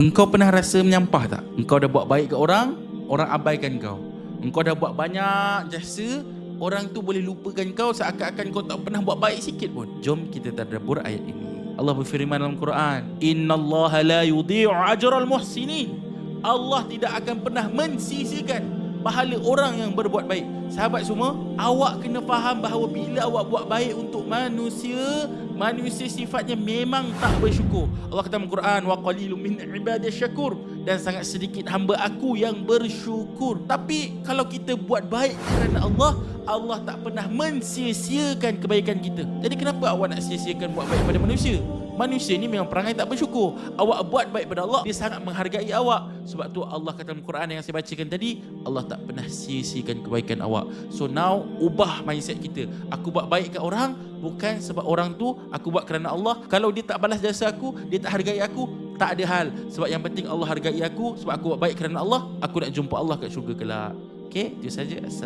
Engkau pernah rasa menyampah tak? Engkau dah buat baik ke orang, orang abaikan kau. Engkau dah buat banyak jasa, orang tu boleh lupakan kau seakan-akan kau tak pernah buat baik sikit pun. Jom kita tadabbur ayat ini. Allah berfirman dalam Quran, Innallaha la yudhi'u ajral muhsinin. Allah tidak akan pernah mensisihkan pahala orang yang berbuat baik. Sahabat semua, awak kena faham bahawa bila awak buat baik untuk manusia, manusia sifatnya memang tak bersyukur. Allah kata dalam Quran, wa qalilum min ibadiy syakur, dan sangat sedikit hamba aku yang bersyukur. Tapi kalau kita buat baik kerana Allah, Allah tak pernah mensia-siakan kebaikan kita. Jadi kenapa awak nak sia-siakan buat baik pada manusia? Manusia ni memang perangai tak bersyukur. Awak buat baik pada Allah, dia sangat menghargai awak. Sebab tu Allah kata dalam Quran yang saya bacakan tadi, Allah tak pernah sia-siakan kebaikan awak. So now, ubah mindset kita. Aku buat baik kat orang bukan sebab orang tu, aku buat kerana Allah. Kalau dia tak balas jasa aku, dia tak hargai aku, tak ada hal. Sebab yang penting Allah hargai aku. Sebab aku buat baik kerana Allah, aku nak jumpa Allah kat syurga kelak. Okay, itu saja.